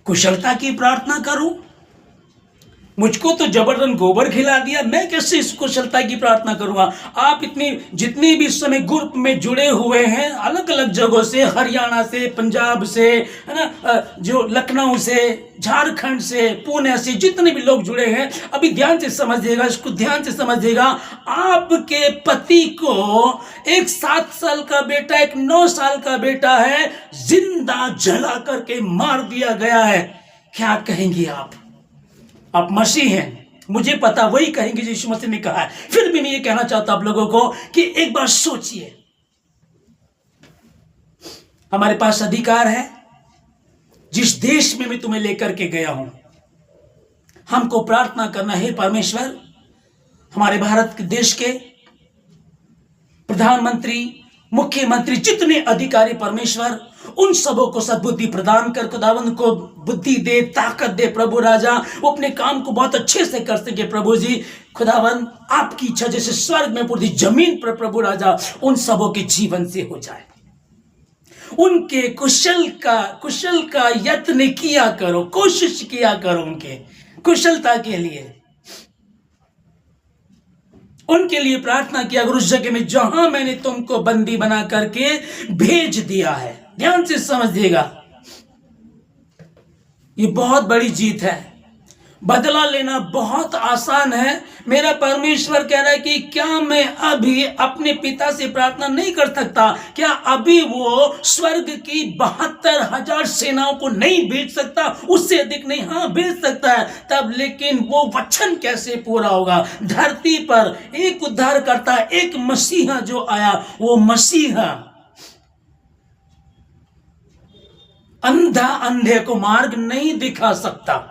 कुशलता की प्रार्थना करूं? मुझको तो जबरदस्त गोबर खिला दिया, मैं कैसे इस कुशलता की प्रार्थना करूंगा? आप इतनी जितनी भी इस समय ग्रुप में जुड़े हुए हैं, अलग अलग जगहों से, हरियाणा से, पंजाब से, है ना, जो लखनऊ से, झारखंड से, पुणे से, जितने भी लोग जुड़े हैं, अभी ध्यान से समझिएगा, इसको ध्यान से समझिएगा। आपके पति को एक 7 साल का बेटा, एक 9 साल का बेटा है, जिंदा जला करके मार दिया गया है। क्या कहेंगे आप मसीह हैं, मुझे पता वही कहेंगे जो यीशु मसीह ने कहा है। फिर भी मैं ये कहना चाहता हूं आप लोगों को कि एक बार सोचिए, हमारे पास अधिकार है, जिस देश में मैं तुम्हें लेकर के गया हूं, हमको प्रार्थना करना है। परमेश्वर, हमारे भारत के देश के प्रधानमंत्री, मुख्यमंत्री, जितने अधिकारी, परमेश्वर उन सबों को सद्बुद्धि प्रदान कर, खुदावंद को बुद्धि दे, ताकत दे प्रभु राजा, वो अपने काम को बहुत अच्छे से कर सके प्रभु जी। खुदावंद, आपकी इच्छा जैसे स्वर्ग में पूरी जमीन पर प्रभु राजा, उन सबों के जीवन से हो जाए। उनके कुशल का यत्न किया करो, कोशिश किया करो उनके कुशलता के लिए, उनके लिए प्रार्थना किया करो उस जगह में जहां मैंने तुमको बंदी बना करके भेज दिया है। ध्यान से समझिएगा, ये बहुत बड़ी जीत है। बदला लेना बहुत आसान है। मेरा परमेश्वर कह रहा है कि क्या मैं अभी अपने पिता से प्रार्थना नहीं कर सकता? क्या अभी वो स्वर्ग की 72,000 सेनाओं को नहीं भेज सकता? उससे अधिक नहीं, हाँ भेज सकता है तब, लेकिन वो वचन कैसे पूरा होगा? धरती पर एक उद्धारकर्ता, एक मसीहा जो आया, वो मसीहा अंधा अंधे को मार्ग नहीं दिखा सकता।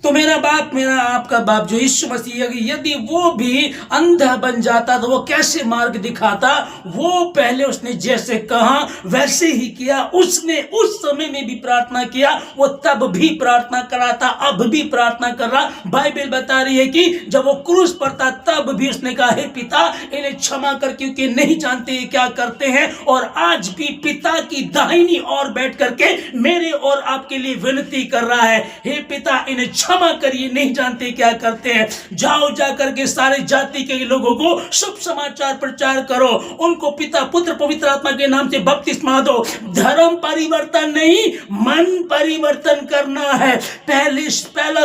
तो मेरा बाप, मेरा आपका बाप जो यीशु मसीह, यदि वो भी अंधा बन जाता तो वो कैसे मार्ग दिखाता? वो पहले उसने जैसे कहा वैसे ही किया। उसने उस समय में भी प्रार्थना किया, वो तब भी प्रार्थना करा था, अब भी प्रार्थना कर रहा। बाइबल बता रही है कि जब वो क्रूस पर था तब भी उसने कहा, हे पिता इन्हें क्षमा कर, क्योंकि नहीं जानते क्या करते हैं। और आज भी पिता की दाहिनी ओर बैठ करके मेरे और आपके लिए विनती कर रहा है, हे पिता इन्हें क्षमा करिए, नहीं जानते क्या करते हैं। जाओ जाकर के सारे जाति के लोगों को शुभ समाचार प्रचार करो, उनको पिता, पुत्र, पवित्र आत्मा के नाम से बपतिस्मा दो। धर्म परिवर्तन नहीं, मन परिवर्तन करना है।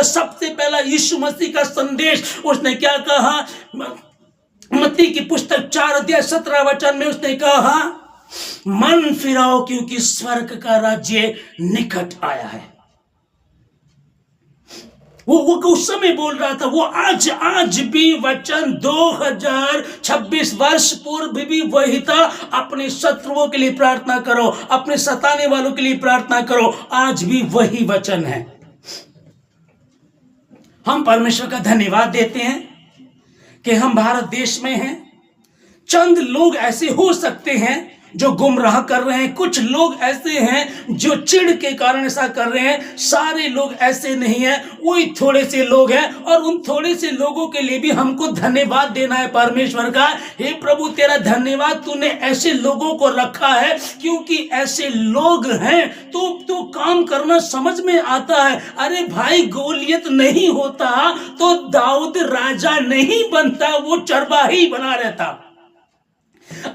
सबसे पहला यीशु मसीह का संदेश, उसने क्या कहा? मत्ती की पुस्तक 4:17 में उसने कहा, मन फिराओ क्योंकि स्वर्ग का राज्य निकट आया है। वो उस समय बोल रहा था, वो आज भी वचन 2026 वर्ष पूर्व भी वही था। अपने शत्रुओं के लिए प्रार्थना करो, अपने सताने वालों के लिए प्रार्थना करो, आज भी वही वचन है। हम परमेश्वर का धन्यवाद देते हैं कि हम भारत देश में हैं। चंद लोग ऐसे हो सकते हैं जो गुमराह कर रहे हैं, कुछ लोग ऐसे हैं जो चिढ़ के कारण ऐसा कर रहे हैं। सारे लोग ऐसे नहीं हैं, वही थोड़े से लोग हैं, और उन थोड़े से लोगों के लिए भी हमको धन्यवाद देना है परमेश्वर का। हे प्रभु, तेरा धन्यवाद, तूने ऐसे लोगों को रखा है, क्योंकि ऐसे लोग हैं तो काम करना समझ में आता है। अरे भाई, गोलियत नहीं होता तो दाऊद राजा नहीं बनता, वो चरवाही बना रहता।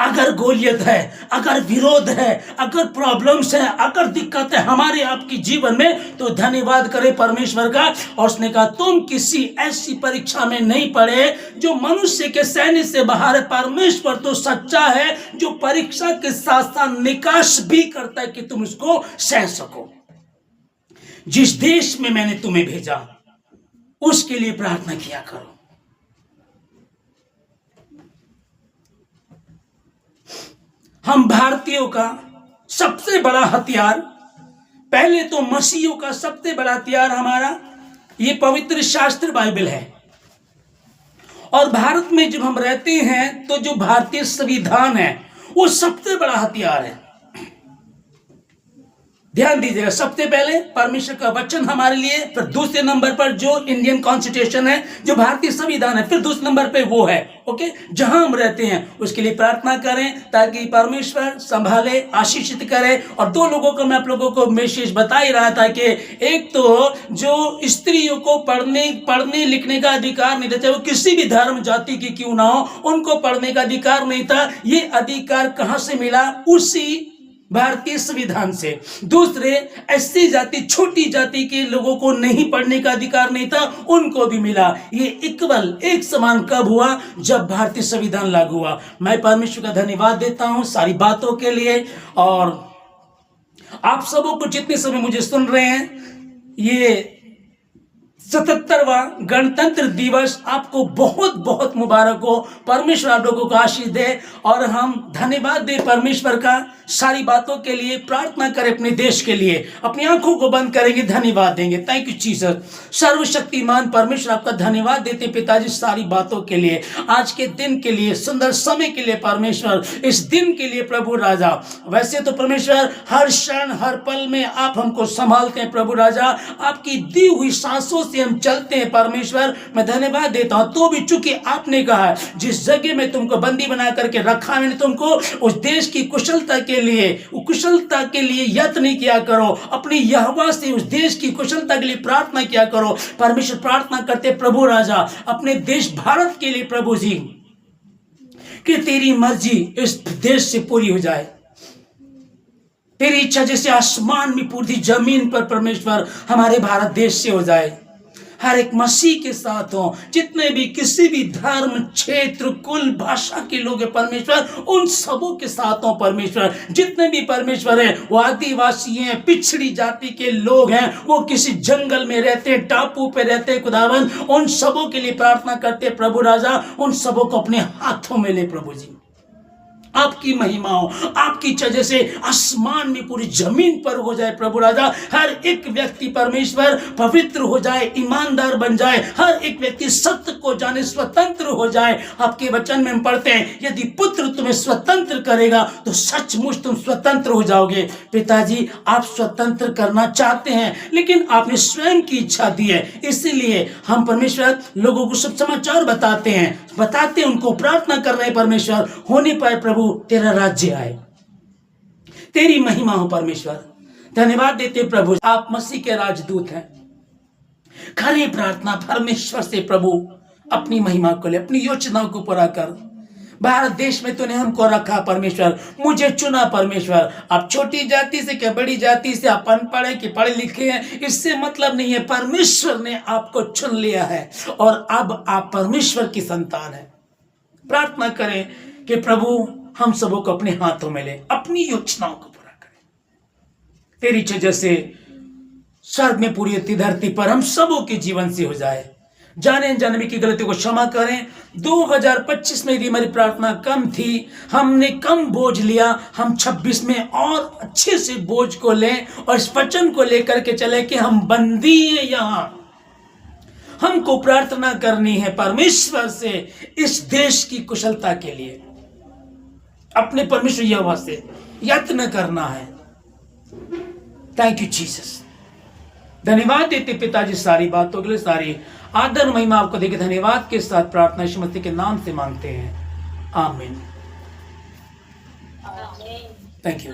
अगर गोलियत है, अगर विरोध है, अगर प्रॉब्लम्स है, अगर दिक्कत है हमारे आपके जीवन में, तो धन्यवाद करें परमेश्वर का। और उसने कहा, तुम किसी ऐसी परीक्षा में नहीं पड़े जो मनुष्य के सहने से बाहर है। परमेश्वर तो सच्चा है, जो परीक्षा के साथ साथ निकास भी करता है कि तुम इसको सह सको। जिस देश में मैंने तुम्हें भेजा उसके लिए प्रार्थना किया करो। हम भारतीयों का सबसे बड़ा हथियार, पहले तो मसीहियों का सबसे बड़ा हथियार हमारा ये पवित्र शास्त्र बाइबल है। और भारत में जब हम रहते हैं तो जो भारतीय संविधान है वो सबसे बड़ा हथियार है। ध्यान दीजिएगा, सबसे पहले परमेश्वर का वचन हमारे लिए, फिर दूसरे नंबर पर जो इंडियन कॉन्स्टिट्यूशन है, जो भारतीय संविधान है, फिर दूसरे नंबर पे वो है, ओके, जहां हम रहते हैं उसके लिए प्रार्थना करें ताकि परमेश्वर संभाले, आशीषित करे। और दो लोगों को मैं आप लोगों को मैसेज बता ही रहा था कि एक तो जो स्त्रियों को पढ़ने लिखने का अधिकार नहीं था, चाहे वो किसी भी धर्म जाति की क्यों ना हो, उनको पढ़ने का अधिकार नहीं था। ये अधिकार कहां से मिला? उसी भारतीय संविधान से। दूसरे, एससी जाति, छोटी जाति के लोगों को नहीं पढ़ने का अधिकार नहीं था, उनको भी मिला। ये इक्वल, एक समान कब हुआ? जब भारतीय संविधान लागू हुआ। मैं परमेश्वर का धन्यवाद देता हूं सारी बातों के लिए। और आप सबों को जितने समय मुझे सुन रहे हैं, ये 77वां गणतंत्र दिवस आपको बहुत बहुत मुबारक हो। परमेश्वर आप लोगों को आशीष दे और हम धन्यवाद दे परमेश्वर का सारी बातों के लिए। प्रार्थना करें अपने देश के लिए, अपनी आंखों को बंद करेंगे, धन्यवाद देंगे। Thank you Jesus. सर्वशक्तिमान परमेश्वर आपका धन्यवाद देते पिताजी सारी बातों के लिए, आज के दिन के लिए, सुंदर समय के लिए परमेश्वर, इस दिन के लिए प्रभु राजा। वैसे तो परमेश्वर हर क्षण हर पल में आप हमको संभालते हैं प्रभु राजा, आपकी दी हुई सांसों से हम चलते हैं परमेश्वर। मैं धन्यवाद देता हूं, तो भी चूंकि आपने कहा जिस जगह में तुमको बंदी बना करके रखा, मैंने तुमको उस देश की कुशलता के लिए यत्न नहीं किया करो, अपनी यहोवा से उस देश की कुशलता के लिए प्रार्थना किया करो। परमेश्वर प्रार्थना करते प्रभु राजा अपने देश भारत के लिए प्रभु जी, कि तेरी मर्जी इस देश से पूरी हो जाए, तेरी इच्छा जैसे आसमान में पूरी जमीन पर परमेश्वर हमारे भारत देश से हो जाए। हर एक मसीह के साथ हो, जितने भी किसी भी धर्म, क्षेत्र, कुल, भाषा के लोग हैं परमेश्वर, उन सबों के साथ हो परमेश्वर। जितने भी परमेश्वर है, वो आदिवासी हैं, पिछड़ी जाति के लोग हैं, वो किसी जंगल में रहते हैं, टापू पे रहते हैं खुदावन, उन सबों के लिए प्रार्थना करते प्रभु राजा। उन सबों को अपने हाथों में ले प्रभु जी, आपकी महिमा हो, आपकी इच्छा जैसे आसमान में पूरी जमीन पर हो जाए प्रभु राजा। हर एक व्यक्ति परमेश्वर पवित्र हो जाए, ईमानदार बन जाए, हर एक व्यक्ति सत्य को जाने, स्वतंत्र हो जाए। आपके वचन में हम पढ़ते हैं, यदि पुत्र तुम्हें स्वतंत्र करेगा तो सचमुच तुम स्वतंत्र हो जाओगे। पिताजी, आप स्वतंत्र करना चाहते हैं, लेकिन आपने स्वयं की इच्छा दी है, इसीलिए हम परमेश्वर लोगों को सब समाचार बताते उनको प्रार्थना कर रहे हैं परमेश्वर, होने पाए प्रभु तेरा राज्य आए, तेरी महिमा हो परमेश्वर। धन्यवाद देते प्रभु, आप मसीह के राजदूत हैं। खरी प्रार्थना परमेश्वर से प्रभु, अपनी महिमा को ले, अपनी योजनाओं को पूरा कर। भारत देश में तूने हमको रखा परमेश्वर, मुझे चुना परमेश्वर। आप छोटी जाति से क्या बड़ी जाति से, आप अनपढ़ है कि पढ़े लिखे हैं, इससे मतलब नहीं है। परमेश्वर ने आपको चुन लिया है और अब आप परमेश्वर की संतान है। प्रार्थना करें कि प्रभु हम सबों को अपने हाथों में ले, अपनी योजनाओं को पूरा करें। तेरी इच्छा जैसे स्वर्ग में पूरी होती धरती पर हम सबों के जीवन से हो जाए। जाने अनजाने की गलतियों को क्षमा करें। 2025 में यदि हमारी प्रार्थना कम थी, हमने कम बोझ लिया, हम 26 में और अच्छे से बोझ को लें और इस वचन को लेकर के चले कि हम बंदी हैं। यहां हमको प्रार्थना करनी है परमेश्वर से इस देश की कुशलता के लिए, अपने परमेश्वर यहोवा से यत्न करना है। Thank you Jesus. धन्यवाद देते पिताजी सारी बातों के लिए, सारी आदर महिमा आपको देके धन्यवाद के साथ प्रार्थना यीशु मसीह के नाम से मांगते हैं, आमीन। Thank you.